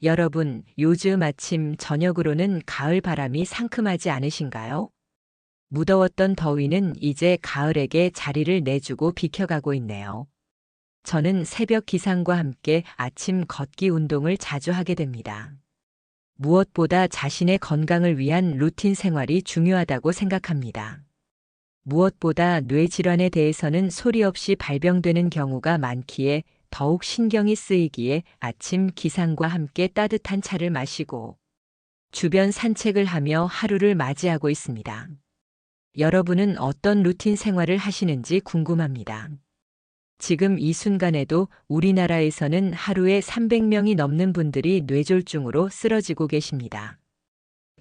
여러분, 요즘 아침 저녁으로는 가을 바람이 상큼하지 않으신가요? 무더웠던 더위는 이제 가을에게 자리를 내주고 비켜가고 있네요. 저는 새벽 기상과 함께 아침 걷기 운동을 자주 하게 됩니다. 무엇보다 자신의 건강을 위한 루틴 생활이 중요하다고 생각합니다. 무엇보다 뇌 질환에 대해서는 소리 없이 발병되는 경우가 많기에 더욱 신경이 쓰이기에 아침 기상과 함께 따뜻한 차를 마시고 주변 산책을 하며 하루를 맞이하고 있습니다. 여러분은 어떤 루틴 생활을 하시는지 궁금합니다. 지금 이 순간에도 우리나라에서는 하루에 300명이 넘는 분들이 뇌졸중으로 쓰러지고 계십니다.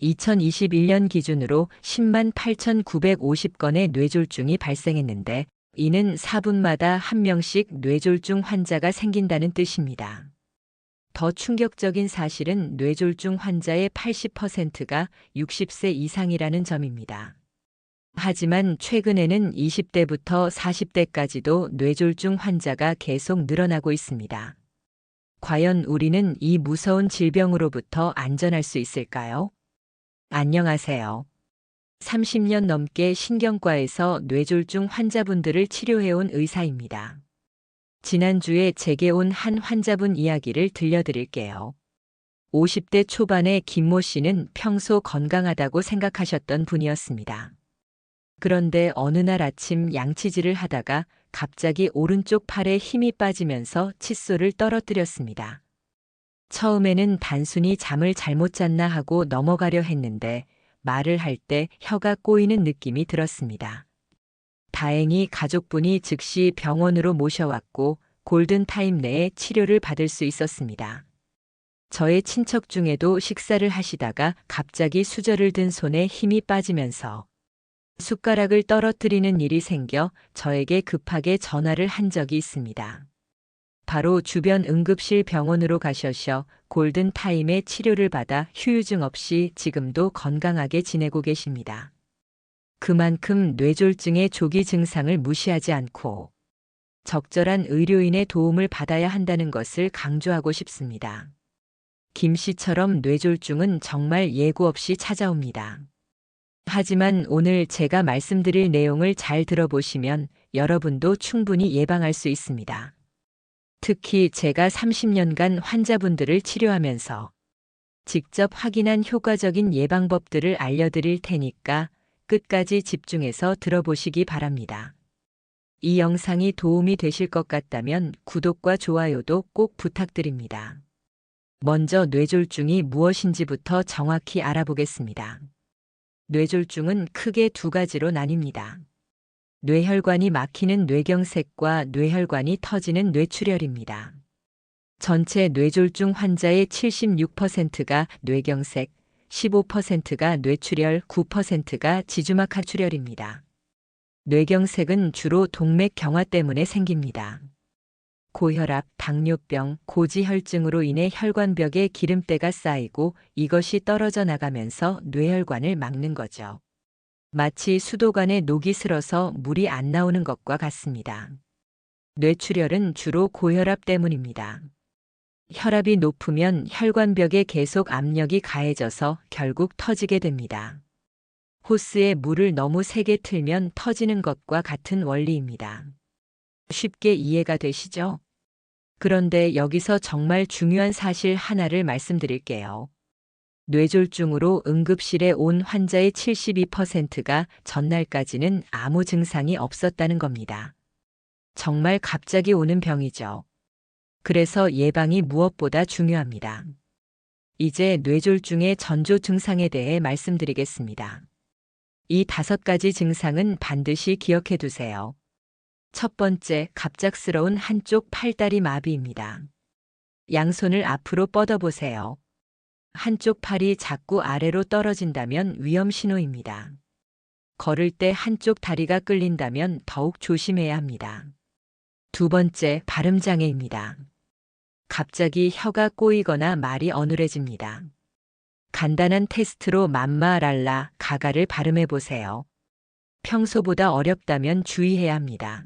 2021년 기준으로 10만 8,950건의 뇌졸중이 발생했는데 이는 4분마다 1명씩 뇌졸중 환자가 생긴다는 뜻입니다. 더 충격적인 사실은 뇌졸중 환자의 80%가 60세 이상이라는 점입니다. 하지만 최근에는 20대부터 40대까지도 뇌졸중 환자가 계속 늘어나고 있습니다. 과연 우리는 이 무서운 질병으로부터 안전할 수 있을까요? 안녕하세요. 30년 넘게 신경과에서 뇌졸중 환자분들을 치료해온 의사입니다. 지난주에 제게 온 한 환자분 이야기를 들려드릴게요. 50대 초반의 김모 씨는 평소 건강하다고 생각하셨던 분이었습니다. 그런데 어느 날 아침 양치질을 하다가 갑자기 오른쪽 팔에 힘이 빠지면서 칫솔을 떨어뜨렸습니다. 처음에는 단순히 잠을 잘못 잤나 하고 넘어가려 했는데 말을 할 때 혀가 꼬이는 느낌이 들었습니다. 다행히 가족분이 즉시 병원으로 모셔왔고 골든타임 내에 치료를 받을 수 있었습니다. 저의 친척 중에도 식사를 하시다가 갑자기 수저를 든 손에 힘이 빠지면서 숟가락을 떨어뜨리는 일이 생겨 저에게 급하게 전화를 한 적이 있습니다. 바로 주변 응급실 병원으로 가셔서 골든타임의 치료를 받아 후유증 없이 지금도 건강하게 지내고 계십니다. 그만큼 뇌졸중의 조기 증상을 무시하지 않고 적절한 의료인의 도움을 받아야 한다는 것을 강조하고 싶습니다. 김 씨처럼 뇌졸중은 정말 예고 없이 찾아옵니다. 하지만 오늘 제가 말씀드릴 내용을 잘 들어보시면 여러분도 충분히 예방할 수 있습니다. 특히 제가 30년간 환자분들을 치료하면서 직접 확인한 효과적인 예방법들을 알려드릴 테니까 끝까지 집중해서 들어보시기 바랍니다. 이 영상이 도움이 되실 것 같다면 구독과 좋아요도 꼭 부탁드립니다. 먼저 뇌졸중이 무엇인지부터 정확히 알아보겠습니다. 뇌졸중은 크게 두 가지로 나뉩니다. 뇌혈관이 막히는 뇌경색과 뇌혈관이 터지는 뇌출혈입니다. 전체 뇌졸중 환자의 76%가 뇌경색, 15%가 뇌출혈, 9%가 지주막 하출혈입니다. 뇌경색은 주로 동맥 경화 때문에 생깁니다. 고혈압, 당뇨병, 고지혈증으로 인해 혈관벽에 기름때가 쌓이고 이것이 떨어져 나가면서 뇌혈관을 막는 거죠. 마치 수도관에 녹이 슬어서 물이 안 나오는 것과 같습니다. 뇌출혈은 주로 고혈압 때문입니다. 혈압이 높으면 혈관벽에 계속 압력이 가해져서 결국 터지게 됩니다. 호스에 물을 너무 세게 틀면 터지는 것과 같은 원리입니다. 쉽게 이해가 되시죠? 그런데 여기서 정말 중요한 사실 하나를 말씀드릴게요. 뇌졸중으로 응급실에 온 환자의 72%가 전날까지는 아무 증상이 없었다는 겁니다. 정말 갑자기 오는 병이죠. 그래서 예방이 무엇보다 중요합니다. 이제 뇌졸중의 전조 증상에 대해 말씀드리겠습니다. 이 5가지 증상은 반드시 기억해 두세요. 첫 번째, 갑작스러운 한쪽 팔다리 마비입니다. 양손을 앞으로 뻗어보세요. 한쪽 팔이 자꾸 아래로 떨어진다면 위험 신호입니다. 걸을 때 한쪽 다리가 끌린다면 더욱 조심해야 합니다. 두 번째, 발음장애입니다. 갑자기 혀가 꼬이거나 말이 어눌해집니다. 간단한 테스트로 맘마, 랄라, 가가를 발음해 보세요. 평소보다 어렵다면 주의해야 합니다.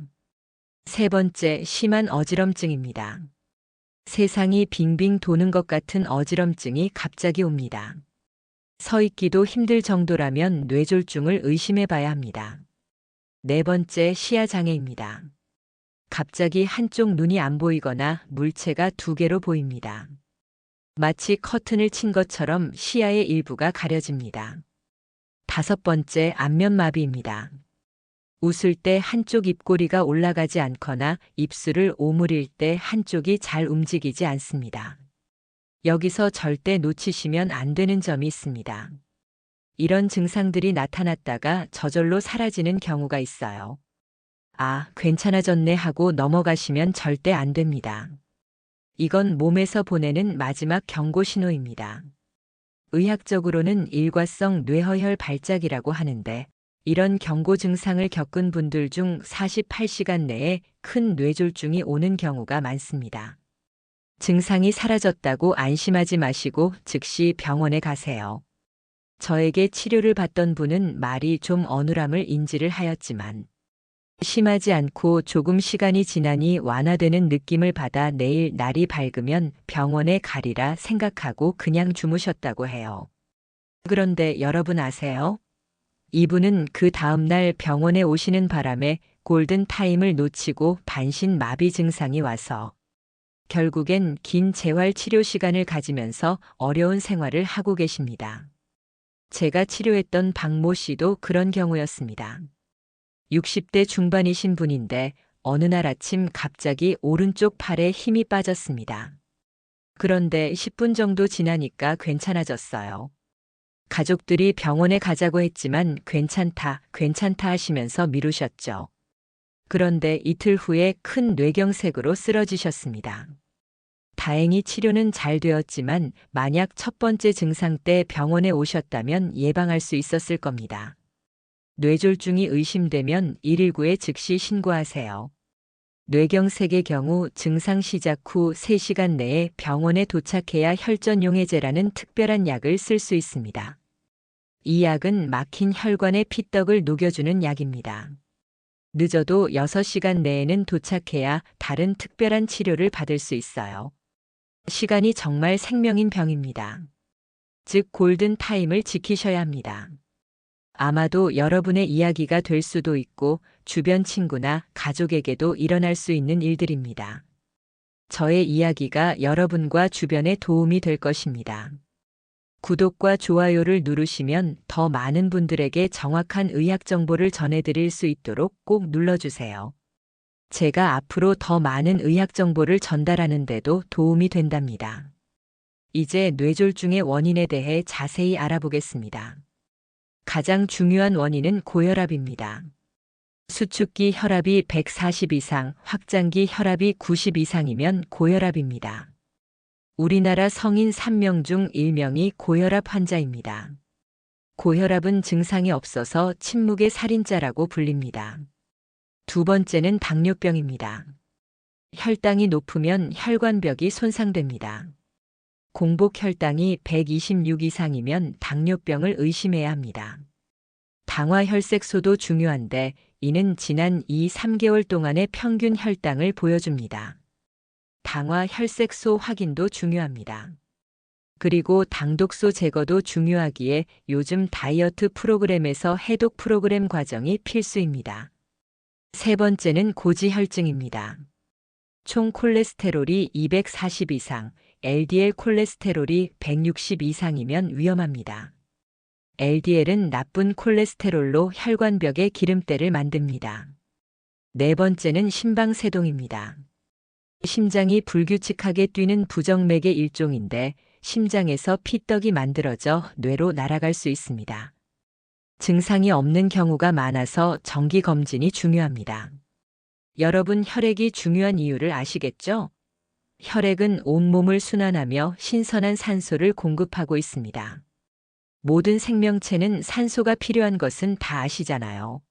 세 번째, 심한 어지럼증입니다. 세상이 빙빙 도는 것 같은 어지럼증이 갑자기 옵니다. 서 있기도 힘들 정도라면 뇌졸중을 의심해 봐야 합니다. 네 번째, 시야 장애입니다. 갑자기 한쪽 눈이 안 보이거나 물체가 두 개로 보입니다. 마치 커튼을 친 것처럼 시야의 일부가 가려집니다. 다섯 번째, 안면마비입니다. 웃을 때 한쪽 입꼬리가 올라가지 않거나 입술을 오므릴 때 한쪽이 잘 움직이지 않습니다. 여기서 절대 놓치시면 안 되는 점이 있습니다. 이런 증상들이 나타났다가 저절로 사라지는 경우가 있어요. 아, 괜찮아졌네 하고 넘어가시면 절대 안 됩니다. 이건 몸에서 보내는 마지막 경고 신호입니다. 의학적으로는 일과성 뇌허혈 발작이라고 하는데, 이런 경고 증상을 겪은 분들 중 48시간 내에 큰 뇌졸중이 오는 경우가 많습니다. 증상이 사라졌다고 안심하지 마시고 즉시 병원에 가세요. 저에게 치료를 받던 분은 말이 좀 어눌함을 인지를 하였지만 심하지 않고 조금 시간이 지나니 완화되는 느낌을 받아 내일 날이 밝으면 병원에 가리라 생각하고 그냥 주무셨다고 해요. 그런데 여러분 아세요? 이분은 그 다음날 병원에 오시는 바람에 골든타임을 놓치고 반신마비 증상이 와서 결국엔 긴 재활치료 시간을 가지면서 어려운 생활을 하고 계십니다. 제가 치료했던 박모 씨도 그런 경우였습니다. 60대 중반이신 분인데 어느 날 아침 갑자기 오른쪽 팔에 힘이 빠졌습니다. 그런데 10분 정도 지나니까 괜찮아졌어요. 가족들이 병원에 가자고 했지만 괜찮다, 괜찮다 하시면서 미루셨죠. 그런데 이틀 후에 큰 뇌경색으로 쓰러지셨습니다. 다행히 치료는 잘 되었지만 만약 첫 번째 증상 때 병원에 오셨다면 예방할 수 있었을 겁니다. 뇌졸중이 의심되면 119에 즉시 신고하세요. 뇌경색의 경우 증상 시작 후 3시간 내에 병원에 도착해야 혈전용해제라는 특별한 약을 쓸 수 있습니다. 이 약은 막힌 혈관의 피떡을 녹여주는 약입니다. 늦어도 6시간 내에는 도착해야 다른 특별한 치료를 받을 수 있어요. 시간이 정말 생명인 병입니다. 즉 골든타임을 지키셔야 합니다. 아마도 여러분의 이야기가 될 수도 있고 주변 친구나 가족에게도 일어날 수 있는 일들입니다. 저의 이야기가 여러분과 주변에 도움이 될 것입니다. 구독과 좋아요를 누르시면 더 많은 분들에게 정확한 의학 정보를 전해드릴 수 있도록 꼭 눌러주세요. 제가 앞으로 더 많은 의학 정보를 전달하는 데도 도움이 된답니다. 이제 뇌졸중의 원인에 대해 자세히 알아보겠습니다. 가장 중요한 원인은 고혈압입니다. 수축기 혈압이 140 이상, 확장기 혈압이 90 이상이면 고혈압입니다. 우리나라 성인 3명 중 1명이 고혈압 환자입니다. 고혈압은 증상이 없어서 침묵의 살인자라고 불립니다. 두 번째는 당뇨병입니다. 혈당이 높으면 혈관벽이 손상됩니다. 공복 혈당이 126 이상이면 당뇨병을 의심해야 합니다. 당화혈색소도 중요한데 이는 지난 2-3개월 동안의 평균 혈당을 보여줍니다. 당화혈색소 확인도 중요합니다. 그리고 당독소 제거도 중요하기에 요즘 다이어트 프로그램에서 해독 프로그램 과정이 필수입니다. 세 번째는 고지혈증입니다. 총 콜레스테롤이 240 이상, LDL 콜레스테롤이 160 이상이면 위험합니다. LDL은 나쁜 콜레스테롤로 혈관벽에 기름때를 만듭니다. 네 번째는 심방세동입니다. 심장이 불규칙하게 뛰는 부정맥의 일종인데 심장에서 피떡이 만들어져 뇌로 날아갈 수 있습니다. 증상이 없는 경우가 많아서 정기검진이 중요합니다. 여러분 혈액이 중요한 이유를 아시겠죠? 혈액은 온몸을 순환하며 신선한 산소를 공급하고 있습니다. 모든 생명체는 산소가 필요한 것은 다 아시잖아요.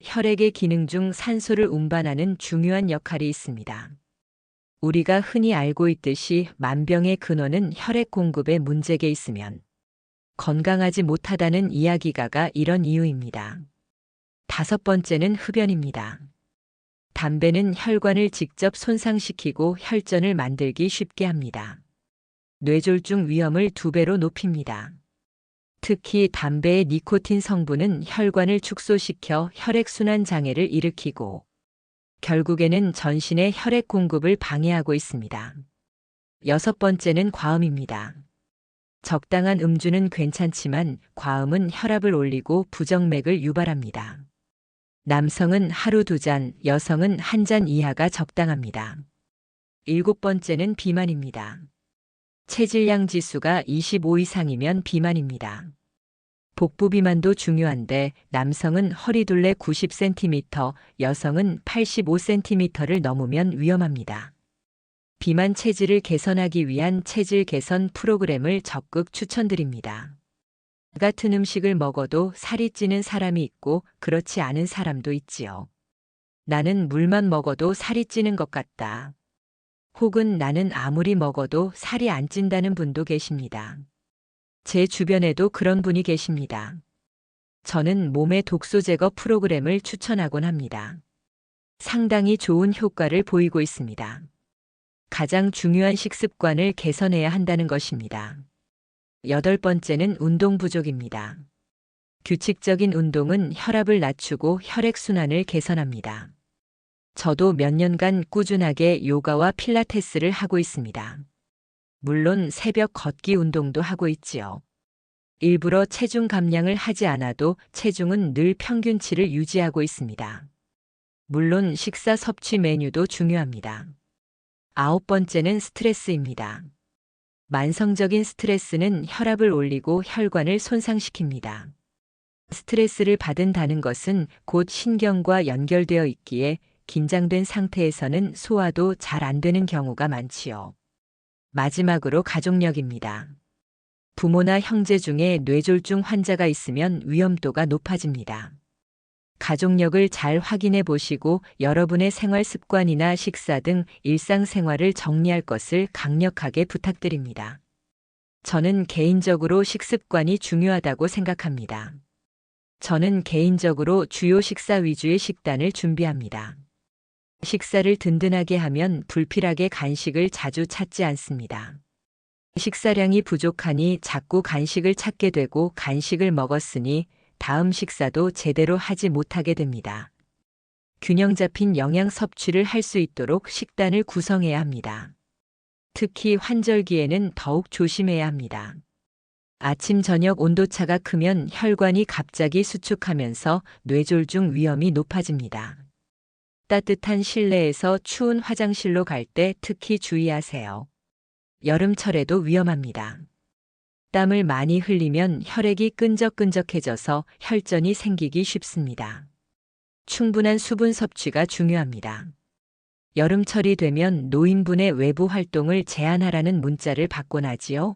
혈액의 기능 중 산소를 운반하는 중요한 역할이 있습니다. 우리가 흔히 알고 있듯이 만병의 근원은 혈액 공급에 문제가 있으면 건강하지 못하다는 이야기가가 이런 이유입니다. 다섯 번째는 흡연입니다. 담배는 혈관을 직접 손상시키고 혈전을 만들기 쉽게 합니다. 뇌졸중 위험을 2배로 높입니다. 특히 담배의 니코틴 성분은 혈관을 축소시켜 혈액순환 장애를 일으키고 결국에는 전신의 혈액 공급을 방해하고 있습니다. 6번째는 과음입니다. 적당한 음주는 괜찮지만 과음은 혈압을 올리고 부정맥을 유발합니다. 남성은 하루 2잔, 여성은 1잔 이하가 적당합니다. 7번째는 비만입니다. 체질량 지수가 25 이상이면 비만입니다. 복부 비만도 중요한데 남성은 허리둘레 90cm, 여성은 85cm를 넘으면 위험합니다. 비만 체질을 개선하기 위한 체질 개선 프로그램을 적극 추천드립니다. 같은 음식을 먹어도 살이 찌는 사람이 있고 그렇지 않은 사람도 있지요. 나는 물만 먹어도 살이 찌는 것 같다. 혹은 나는 아무리 먹어도 살이 안 찐다는 분도 계십니다. 제 주변에도 그런 분이 계십니다. 저는 몸의 독소 제거 프로그램을 추천하곤 합니다. 상당히 좋은 효과를 보이고 있습니다. 가장 중요한 식습관을 개선해야 한다는 것입니다. 8번째는 운동 부족입니다. 규칙적인 운동은 혈압을 낮추고 혈액순환을 개선합니다. 저도 몇 년간 꾸준하게 요가와 필라테스를 하고 있습니다. 물론 새벽 걷기 운동도 하고 있지요. 일부러 체중 감량을 하지 않아도 체중은 늘 평균치를 유지하고 있습니다. 물론 식사 섭취 메뉴도 중요합니다. 9번째는 스트레스입니다. 만성적인 스트레스는 혈압을 올리고 혈관을 손상시킵니다. 스트레스를 받은다는 것은 곧 신경과 연결되어 있기에 긴장된 상태에서는 소화도 잘 안 되는 경우가 많지요. 마지막으로 가족력입니다. 부모나 형제 중에 뇌졸중 환자가 있으면 위험도가 높아집니다. 가족력을 잘 확인해 보시고 여러분의 생활 습관이나 식사 등 일상생활을 정리할 것을 강력하게 부탁드립니다. 저는 개인적으로 식습관이 중요하다고 생각합니다. 저는 개인적으로 주요 식사 위주의 식단을 준비합니다. 식사를 든든하게 하면 불필요하게 간식을 자주 찾지 않습니다. 식사량이 부족하니 자꾸 간식을 찾게 되고 간식을 먹었으니 다음 식사도 제대로 하지 못하게 됩니다. 균형 잡힌 영양 섭취를 할 수 있도록 식단을 구성해야 합니다. 특히 환절기에는 더욱 조심해야 합니다. 아침 저녁 온도차가 크면 혈관이 갑자기 수축하면서 뇌졸중 위험이 높아집니다. 따뜻한 실내에서 추운 화장실로 갈 때 특히 주의하세요. 여름철에도 위험합니다. 땀을 많이 흘리면 혈액이 끈적끈적해져서 혈전이 생기기 쉽습니다. 충분한 수분 섭취가 중요합니다. 여름철이 되면 노인분의 외부 활동을 제한하라는 문자를 받곤 하지요.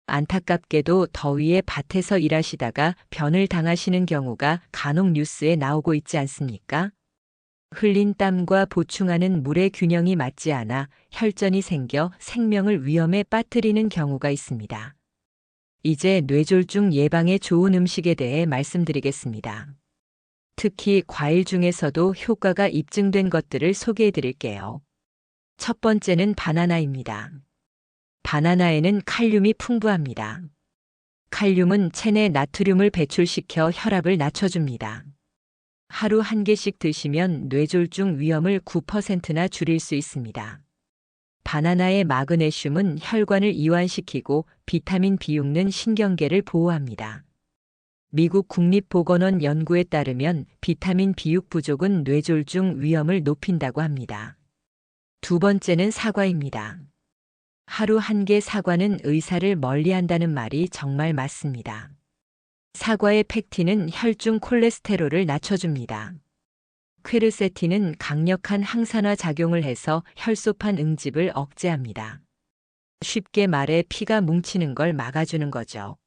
안타깝게도 더위에 밭에서 일하시다가 변을 당하시는 경우가 간혹 뉴스에 나오고 있지 않습니까? 흘린 땀과 보충하는 물의 균형이 맞지 않아 혈전이 생겨 생명을 위험에 빠뜨리는 경우가 있습니다. 이제 뇌졸중 예방에 좋은 음식에 대해 말씀드리겠습니다. 특히 과일 중에서도 효과가 입증된 것들을 소개해 드릴게요. 첫 번째는 바나나입니다. 바나나에는 칼륨이 풍부합니다. 칼륨은 체내 나트륨을 배출시켜 혈압을 낮춰줍니다. 하루 1개씩 드시면 뇌졸중 위험을 9%나 줄일 수 있습니다. 바나나의 마그네슘은 혈관을 이완시키고 비타민 B6는 신경계를 보호합니다. 미국 국립보건원 연구에 따르면 비타민 B6 부족은 뇌졸중 위험을 높인다고 합니다. 두 번째는 사과입니다. 하루 1개 사과는 의사를 멀리한다는 말이 정말 맞습니다. 사과의 펙틴은 혈중 콜레스테롤을 낮춰줍니다. 퀘르세틴은 강력한 항산화 작용을 해서 혈소판 응집을 억제합니다. 쉽게 말해 피가 뭉치는 걸 막아주는 거죠.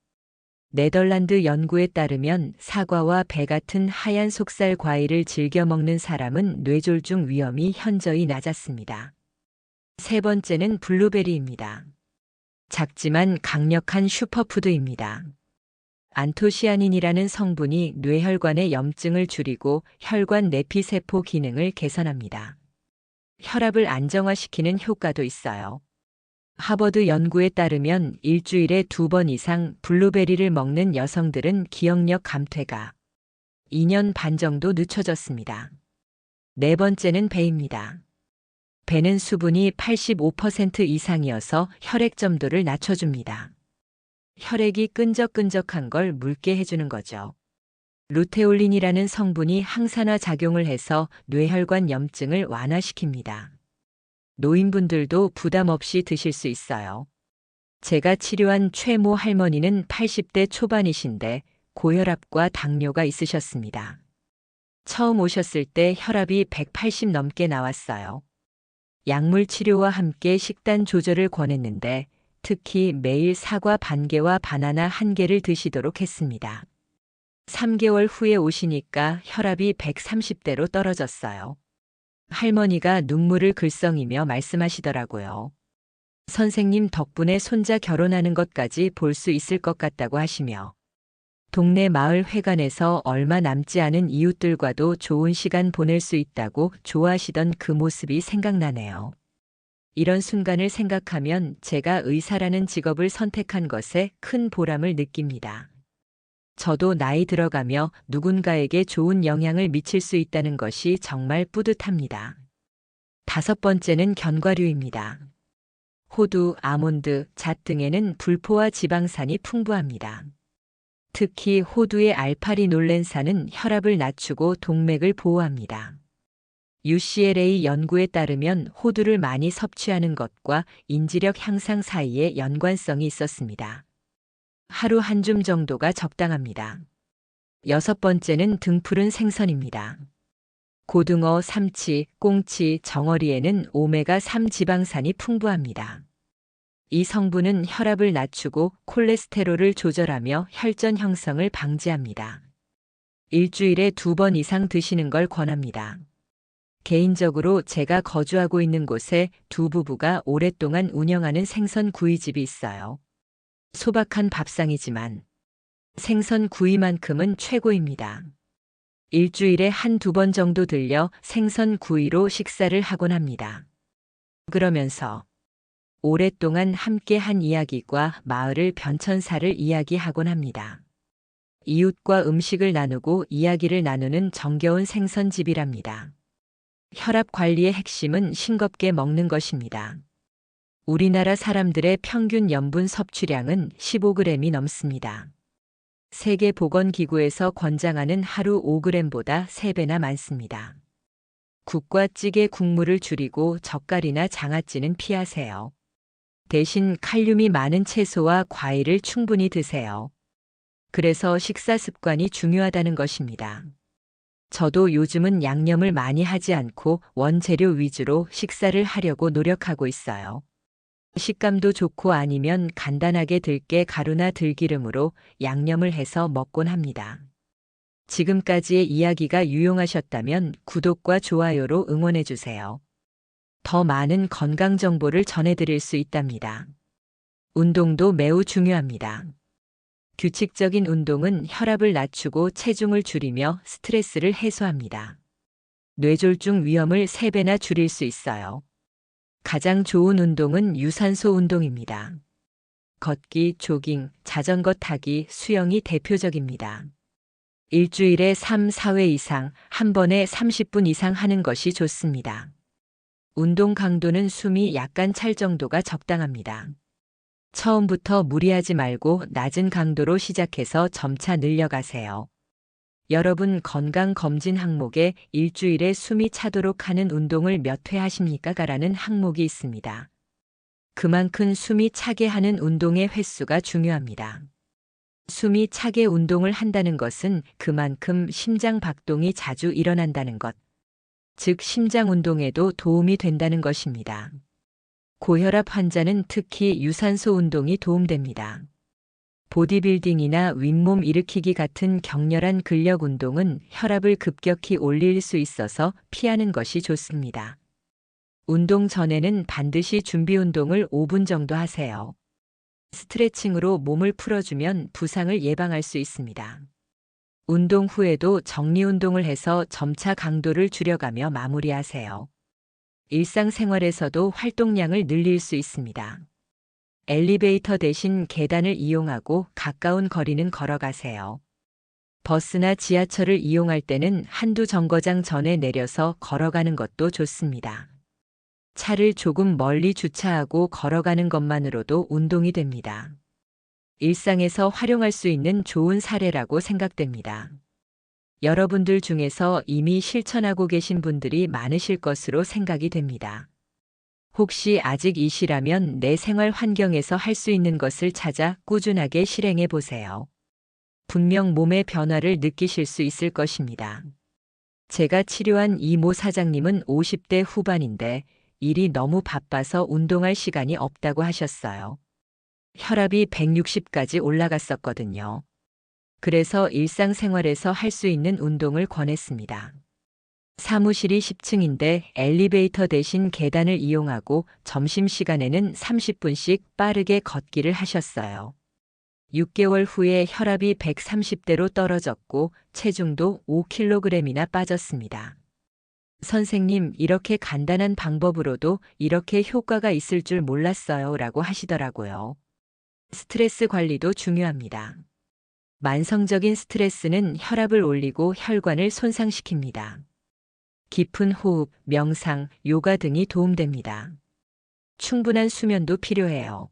네덜란드 연구에 따르면 사과와 배 같은 하얀 속살 과일을 즐겨 먹는 사람은 뇌졸중 위험이 현저히 낮았습니다. 세 번째는 블루베리입니다. 작지만 강력한 슈퍼푸드입니다. 안토시아닌이라는 성분이 뇌혈관의 염증을 줄이고 혈관 내피세포 기능을 개선합니다. 혈압을 안정화시키는 효과도 있어요. 하버드 연구에 따르면 일주일에 2번 이상 블루베리를 먹는 여성들은 기억력 감퇴가 2년 반 정도 늦춰졌습니다. 네 번째는 배입니다. 배는 수분이 85% 이상이어서 혈액 점도를 낮춰줍니다. 혈액이 끈적끈적한 걸 묽게 해주는 거죠. 루테올린이라는 성분이 항산화 작용을 해서 뇌혈관 염증을 완화시킵니다. 노인분들도 부담 없이 드실 수 있어요. 제가 치료한 최모 할머니는 80대 초반이신데 고혈압과 당뇨가 있으셨습니다. 처음 오셨을 때 혈압이 180 넘게 나왔어요. 약물 치료와 함께 식단 조절을 권했는데 특히 매일 사과 반 개와 바나나 한 개를 드시도록 했습니다. 3개월 후에 오시니까 혈압이 130대로 떨어졌어요. 할머니가 눈물을 글썽이며 말씀하시더라고요. 선생님 덕분에 손자 결혼하는 것까지 볼 수 있을 것 같다고 하시며 동네 마을 회관에서 얼마 남지 않은 이웃들과도 좋은 시간 보낼 수 있다고 좋아하시던 그 모습이 생각나네요. 이런 순간을 생각하면 제가 의사라는 직업을 선택한 것에 큰 보람을 느낍니다. 저도 나이 들어가며 누군가에게 좋은 영향을 미칠 수 있다는 것이 정말 뿌듯합니다. 5번째는 견과류입니다. 호두, 아몬드, 잣 등에는 불포화 지방산이 풍부합니다. 특히 호두의 알파리놀렌산은 혈압을 낮추고 동맥을 보호합니다. UCLA 연구에 따르면 호두를 많이 섭취하는 것과 인지력 향상 사이에 연관성이 있었습니다. 하루 한 줌 정도가 적당합니다. 6번째는 등푸른 생선입니다. 고등어, 삼치, 꽁치, 정어리에는 오메가3 지방산이 풍부합니다. 이 성분은 혈압을 낮추고 콜레스테롤을 조절하며 혈전 형성을 방지합니다. 일주일에 2번 이상 드시는 걸 권합니다. 개인적으로 제가 거주하고 있는 곳에 두 부부가 오랫동안 운영하는 생선 구이집이 있어요. 소박한 밥상이지만 생선 구이만큼은 최고입니다. 일주일에 1~2번 정도 들려 생선 구이로 식사를 하곤 합니다. 그러면서 오랫동안 함께한 이야기과 마을을 변천사를 이야기하곤 합니다. 이웃과 음식을 나누고 이야기를 나누는 정겨운 생선집이랍니다. 혈압 관리의 핵심은 싱겁게 먹는 것입니다. 우리나라 사람들의 평균 염분 섭취량은 15g이 넘습니다. 세계보건기구에서 권장하는 하루 5g보다 3배나 많습니다. 국과 찌개 국물을 줄이고 젓갈이나 장아찌는 피하세요. 대신 칼륨이 많은 채소와 과일을 충분히 드세요. 그래서 식사 습관이 중요하다는 것입니다. 저도 요즘은 양념을 많이 하지 않고 원재료 위주로 식사를 하려고 노력하고 있어요. 식감도 좋고 아니면 간단하게 들깨 가루나 들기름으로 양념을 해서 먹곤 합니다. 지금까지의 이야기가 유용하셨다면 구독과 좋아요로 응원해주세요. 더 많은 건강 정보를 전해드릴 수 있답니다. 운동도 매우 중요합니다. 규칙적인 운동은 혈압을 낮추고 체중을 줄이며 스트레스를 해소합니다. 뇌졸중 위험을 3배나 줄일 수 있어요. 가장 좋은 운동은 유산소 운동입니다. 걷기, 조깅, 자전거 타기, 수영이 대표적입니다. 일주일에 3~4회 이상, 한 번에 30분 이상 하는 것이 좋습니다. 운동 강도는 숨이 약간 찰 정도가 적당합니다. 처음부터 무리하지 말고 낮은 강도로 시작해서 점차 늘려가세요. 여러분 건강검진 항목에 일주일에 숨이 차도록 하는 운동을 몇 회 하십니까? 라는 항목이 있습니다. 그만큼 숨이 차게 하는 운동의 횟수가 중요합니다. 숨이 차게 운동을 한다는 것은 그만큼 심장 박동이 자주 일어난다는 것, 즉 심장 운동에도 도움이 된다는 것입니다. 고혈압 환자는 특히 유산소 운동이 도움됩니다. 보디빌딩이나 윗몸 일으키기 같은 격렬한 근력 운동은 혈압을 급격히 올릴 수 있어서 피하는 것이 좋습니다. 운동 전에는 반드시 준비 운동을 5분 정도 하세요. 스트레칭으로 몸을 풀어주면 부상을 예방할 수 있습니다. 운동 후에도 정리 운동을 해서 점차 강도를 줄여가며 마무리하세요. 일상생활에서도 활동량을 늘릴 수 있습니다. 엘리베이터 대신 계단을 이용하고 가까운 거리는 걸어가세요. 버스나 지하철을 이용할 때는 한두 정거장 전에 내려서 걸어가는 것도 좋습니다. 차를 조금 멀리 주차하고 걸어가는 것만으로도 운동이 됩니다. 일상에서 활용할 수 있는 좋은 사례라고 생각됩니다. 여러분들 중에서 이미 실천하고 계신 분들이 많으실 것으로 생각이 됩니다. 혹시 아직 이시라면 내 생활 환경에서 할 수 있는 것을 찾아 꾸준하게 실행해 보세요. 분명 몸의 변화를 느끼실 수 있을 것입니다. 제가 치료한 이 모 사장님은 50대 후반인데 일이 너무 바빠서 운동할 시간이 없다고 하셨어요. 혈압이 160까지 올라갔었거든요. 그래서 일상생활에서 할 수 있는 운동을 권했습니다. 사무실이 10층인데 엘리베이터 대신 계단을 이용하고 점심시간에는 30분씩 빠르게 걷기를 하셨어요. 6개월 후에 혈압이 130대로 떨어졌고 체중도 5kg이나 빠졌습니다. 선생님, 이렇게 간단한 방법으로도 이렇게 효과가 있을 줄 몰랐어요 라고 하시더라고요. 스트레스 관리도 중요합니다. 만성적인 스트레스는 혈압을 올리고 혈관을 손상시킵니다. 깊은 호흡, 명상, 요가 등이 도움됩니다. 충분한 수면도 필요해요.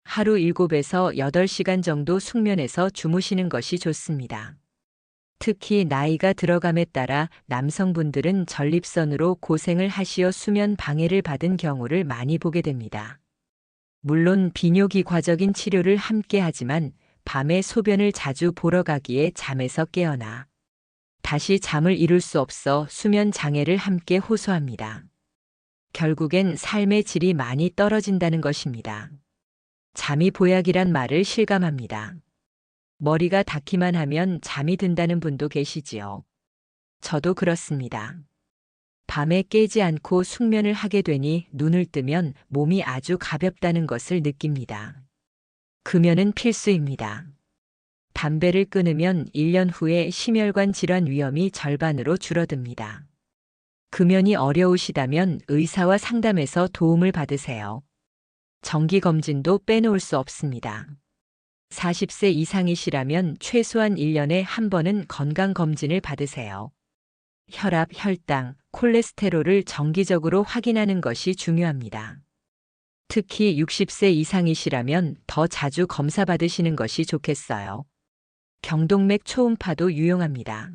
하루 7에서 8시간 정도 숙면해서 주무시는 것이 좋습니다. 특히 나이가 들어감에 따라 남성분들은 전립선으로 고생을 하시어 수면 방해를 받은 경우를 많이 보게 됩니다. 물론 비뇨기과적인 치료를 함께 하지만 밤에 소변을 자주 보러 가기에 잠에서 깨어나 다시 잠을 이룰 수 없어 수면 장애를 함께 호소합니다. 결국엔 삶의 질이 많이 떨어진다는 것입니다. 잠이 보약이란 말을 실감합니다. 머리가 닿기만 하면 잠이 든다는 분도 계시지요. 저도 그렇습니다. 밤에 깨지 않고 숙면을 하게 되니 눈을 뜨면 몸이 아주 가볍다는 것을 느낍니다. 금연은 필수입니다. 담배를 끊으면 1년 후에 심혈관 질환 위험이 절반으로 줄어듭니다. 금연이 어려우시다면 의사와 상담해서 도움을 받으세요. 정기검진도 빼놓을 수 없습니다. 40세 이상이시라면 최소한 1년에 한 번은 건강검진을 받으세요. 혈압, 혈당, 콜레스테롤을 정기적으로 확인하는 것이 중요합니다. 특히 60세 이상이시라면 더 자주 검사 받으시는 것이 좋겠어요. 경동맥 초음파도 유용합니다.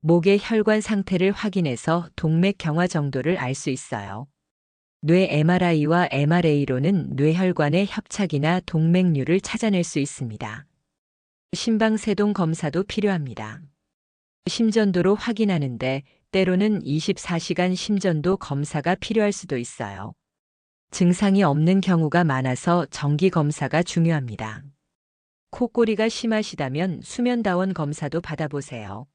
목의 혈관 상태를 확인해서 동맥 경화 정도를 알 수 있어요. 뇌 MRI와 MRA로는 뇌혈관의 협착이나 동맥류를 찾아낼 수 있습니다. 심방세동 검사도 필요합니다. 심전도로 확인하는데 때로는 24시간 심전도 검사가 필요할 수도 있어요. 증상이 없는 경우가 많아서 정기 검사가 중요합니다. 코골이가 심하시다면 수면다원 검사도 받아보세요.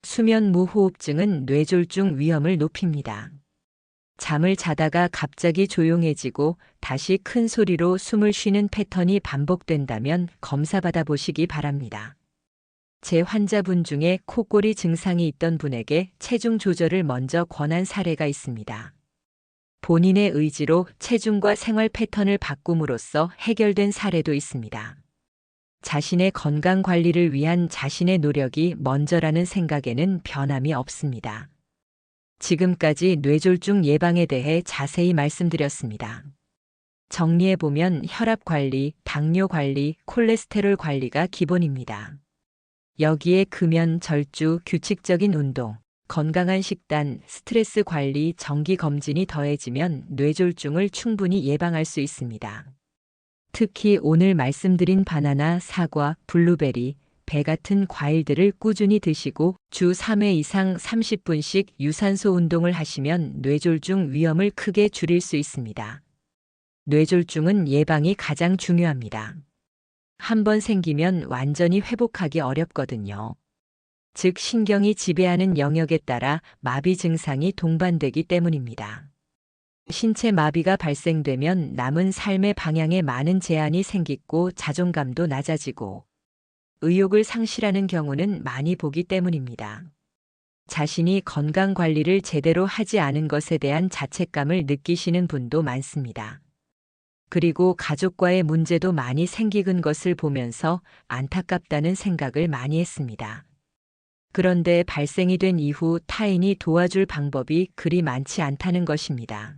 수면 무호흡증은 뇌졸중 위험을 높입니다. 잠을 자다가 갑자기 조용해지고 다시 큰 소리로 숨을 쉬는 패턴이 반복된다면 검사 받아보시기 바랍니다. 제 환자분 중에 코골이 증상이 있던 분에게 체중 조절을 먼저 권한 사례가 있습니다. 본인의 의지로 체중과 생활 패턴을 바꿈으로써 해결된 사례도 있습니다. 자신의 건강 관리를 위한 자신의 노력이 먼저라는 생각에는 변함이 없습니다. 지금까지 뇌졸중 예방에 대해 자세히 말씀드렸습니다. 정리해보면 혈압 관리, 당뇨 관리, 콜레스테롤 관리가 기본입니다. 여기에 금연, 절주, 규칙적인 운동, 건강한 식단, 스트레스 관리, 정기 검진이 더해지면 뇌졸중을 충분히 예방할 수 있습니다. 특히 오늘 말씀드린 바나나, 사과, 블루베리, 배 같은 과일들을 꾸준히 드시고 주 3회 이상 30분씩 유산소 운동을 하시면 뇌졸중 위험을 크게 줄일 수 있습니다. 뇌졸중은 예방이 가장 중요합니다. 한번 생기면 완전히 회복하기 어렵거든요. 즉 신경이 지배하는 영역에 따라 마비 증상이 동반되기 때문입니다. 신체 마비가 발생되면 남은 삶의 방향에 많은 제한이 생기고 자존감도 낮아지고 의욕을 상실하는 경우는 많이 보기 때문입니다. 자신이 건강 관리를 제대로 하지 않은 것에 대한 자책감을 느끼시는 분도 많습니다. 그리고 가족과의 문제도 많이 생기는 것을 보면서 안타깝다는 생각을 많이 했습니다. 그런데 발생이 된 이후 타인이 도와줄 방법이 그리 많지 않다는 것입니다.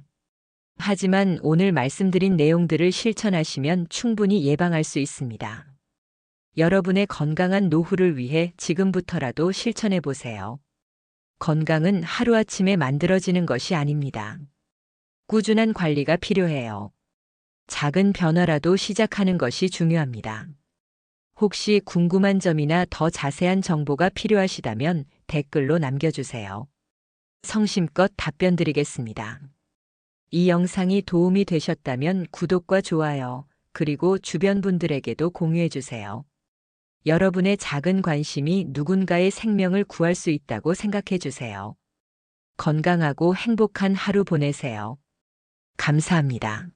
하지만 오늘 말씀드린 내용들을 실천하시면 충분히 예방할 수 있습니다. 여러분의 건강한 노후를 위해 지금부터라도 실천해 보세요. 건강은 하루아침에 만들어지는 것이 아닙니다. 꾸준한 관리가 필요해요. 작은 변화라도 시작하는 것이 중요합니다. 혹시 궁금한 점이나 더 자세한 정보가 필요하시다면 댓글로 남겨주세요. 성심껏 답변 드리겠습니다. 이 영상이 도움이 되셨다면 구독과 좋아요, 그리고 주변 분들에게도 공유해 주세요. 여러분의 작은 관심이 누군가의 생명을 구할 수 있다고 생각해 주세요. 건강하고 행복한 하루 보내세요. 감사합니다.